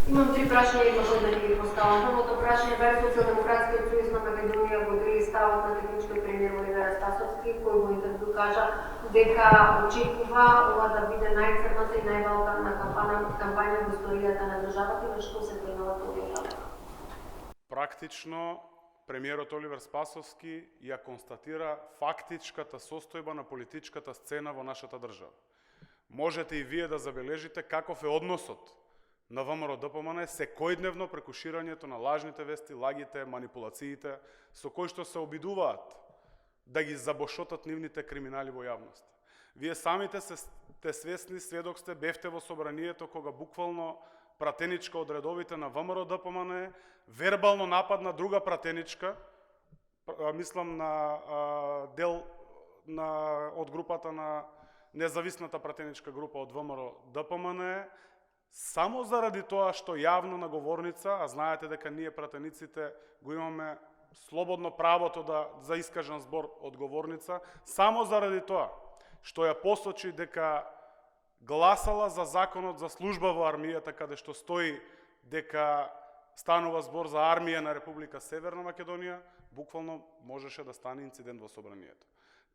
Имам три прашања и може да ги поставам. Првото прашање бе Социјалдемократскиот сојуз на Македонија го одели ставот на техничкиот премиер Оливера Спасовски, кој во интервју кажа дека очекува ова да биде најцрната и највалкавна кампања во историјата на државата и на што се тренува тоа. Практично, премиерот Оливер Спасовски ја констатира фактичката состојба на политичката сцена во нашата држава. Можете и вие да забележите каков е односот на ВМРО-ДПМН секојдневно преку ширањето на лажните вести, лагите, манипулациите, со кои што се обидуваат да ги забошотат нивните криминали во јавност. Вие самите сте свесни, сведок сте, бевте во собранието кога буквално пратеничка од редовите на ВМРО-ДПМН вербално нападна друга пратеничка, мислам на дел од групата на независната пратеничка група од ВМРО-ДПМН, само заради тоа што јавно на говорница, а знаете дека ние пратениците го имаме слободно правото за искажан збор од говорница, само заради тоа што ја посочи дека гласала за законот за служба во армијата, каде што стои дека станува збор за армија на Република Северна Македонија, буквално можеше да стане инцидент во собранието.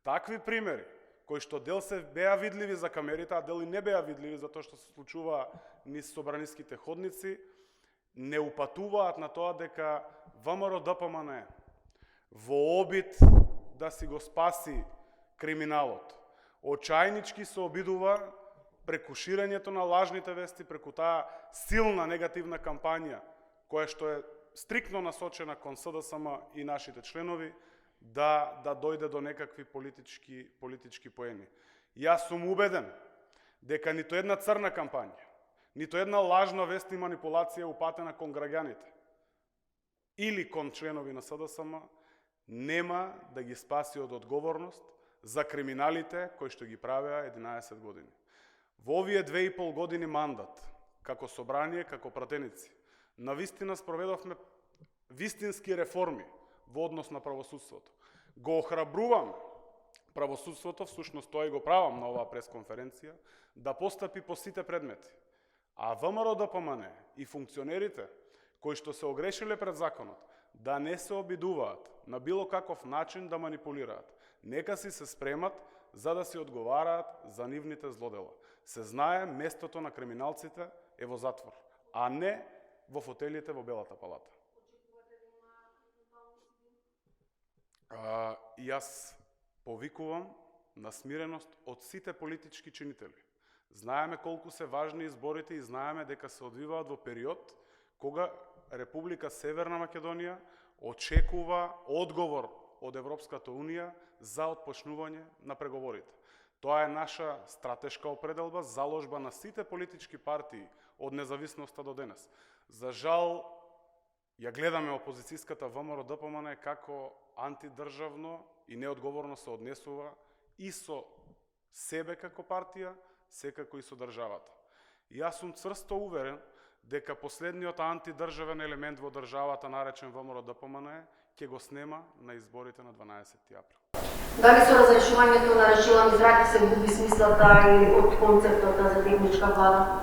Такви примери, кои што дел се беа видливи за камерите, а дел и не беа видливи за тоа што се случува низ собраниските ходници, не упатуваат на тоа дека ВМРО-ДПМН во обид да си го спаси криминалот, очајнички се обидува преку ширањето на лажните вести, преку таа силна негативна кампања, која што е стриктно насочена кон СДСМ и нашите членови, да дојде до некакви политички поени. Јас сум убеден дека нито една црна кампања, нито една лажна вест и манипулација упатена кон граѓаните или кон членови на СДСМ нема да ги спаси од одговорност за криминалите кои што ги правеа 11 години. Во овие 2,5 години мандат, како собрание, како пратеници, навистина спроведовме вистински реформи во однос на правосудството. Го охрабрувам правосудството, всушност тоа и го правам на оваа пресконференција, да постапи по сите предмети. А ВМРО-ДПМН и функционерите кои што се огрешиле пред законот, да не се обидуваат на било каков начин да манипулираат. Нека си се спремат за да си одговараат за нивните злодела. Се знае, местото на криминалците е во затвор, а не во фотелите во Белата палата. Јас повикувам на смиреност од сите политички чинители. Знаеме колку се важни изборите и знаеме дека се одвиваат во период кога Република Северна Македонија очекува одговор од Европската Унија за отпочнување на преговорите. Тоа е наша стратешка определба, заложба на сите политички партии од независноста до денес. За жал, ја гледаме опозицијската ВМРО-ДПМН како антидржавно и неодговорно се однесува и со себе како партија, секако и со државата. Јас сум цврсто уверен дека последниот антидржавен елемент во државата, наречен ВМРО-ДПМН, ќе го снема на изборите на 12 април. Дали со разрешувањето на Рашила Мизраки се губи смислата и од концептот за техничка влада?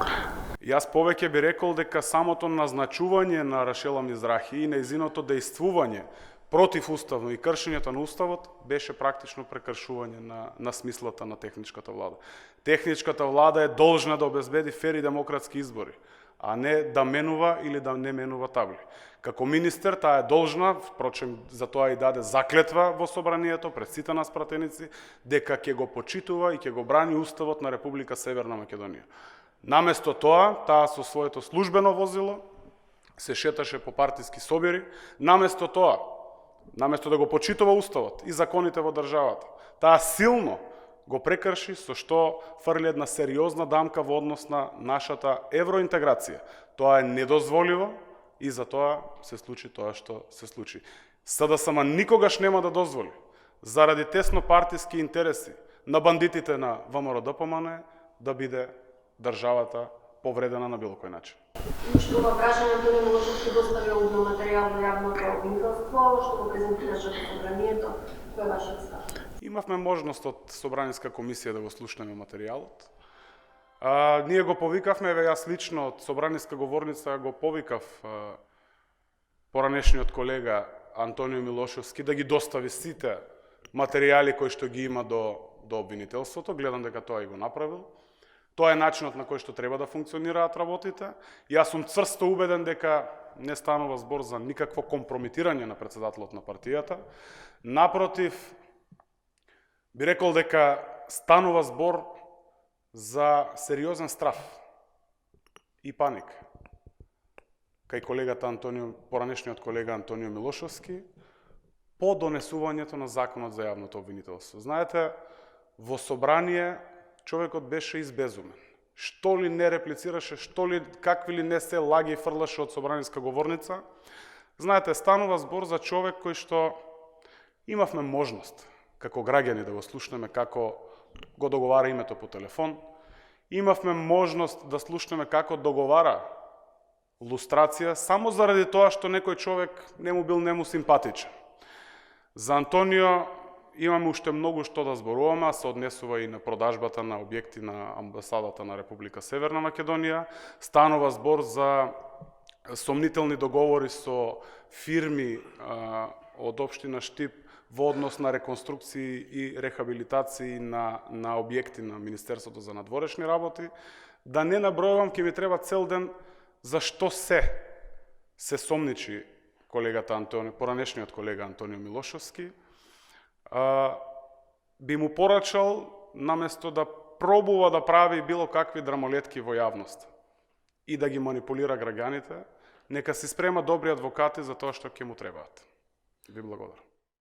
Јас повеќе би рекол дека самото назначување на Рашила Мизрахи и нејзиното дејствување противуставно и кршењето на уставот беше практично прекршување на смислата на техничката влада. Техничката влада е должна да обезбеди фер и демократски избори, а не да менува или да не менува табли. Како министер, таа е должна, впрочем, за тоа и даде заклетва во собранието пред сите нас пратеници, дека ќе го почитува и ќе го брани уставот на Република Северна Македонија. Наместо тоа, таа со своето службено возило се шеташе по партиски собери, наместо да го почитува уставот и законите во државата, таа силно го прекрши, со што фрли една сериозна дамка во однос на нашата евроинтеграција. Тоа е недозволиво и за тоа се случи тоа што се случи. СДСМ никогаш нема да дозволи, заради тесно партиски интереси на бандитите на ВМРО-ДПМН, да биде државата повредена на било кој начин. Што во прашањето не можеше да достави аудио материјал во јавното обвинителство, што го презентираше во собранието, кој е вашиот став? Имавме можност од Собраниска комисија да го слушнеме материјалот. Ние го повикавме, еве јас лично од собраниска говорница го повикав поранешниот колега Антонио Милошевски да ги достави сите материјали кои што ги има до обвинителството. Гледам дека тоа и го направил. Тоа е начинот на кој што треба да функционираат работите. Јас сум цврсто убеден дека не станува збор за никакво компрометирање на председателот на партијата. Напротив, би рекол дека станува збор за сериозен страф и паник кај колегата поранешниот колега Антонио Милошевски по донесувањето на законот за јавното обвинителство. Знаете, во собрание човекот беше избезумен. Што ли не реплицираше, какви ли не се лаги фрлаше од собраниска говорница. Знаете, станува збор за човек кој што имавме можност како граѓани да го слушнеме како го договара името по телефон. Имавме можност да слушнеме како договара лустрација само заради тоа што некој човек не му бил симпатичен. За Антонио имаме уште многу што да зборуваме, а се однесува и на продажбата на објекти на амбасадата на Република Северна Македонија. Станува збор за сомнителни договори со фирми од општина Штип во однос на реконструкции и рехабилитации на објекти на Министерството за надворешни работи. Да не набројувам, ќе ми треба цел ден за што се сомничи колегата Антонио, поранешниот колега Антонио Милошевски. Би му порачал, наместо да пробува да прави било какви драмолетки во јавност и да ги манипулира граѓаните, нека си спрема добри адвокати за тоа што ќе му требаат. Ви благодарам.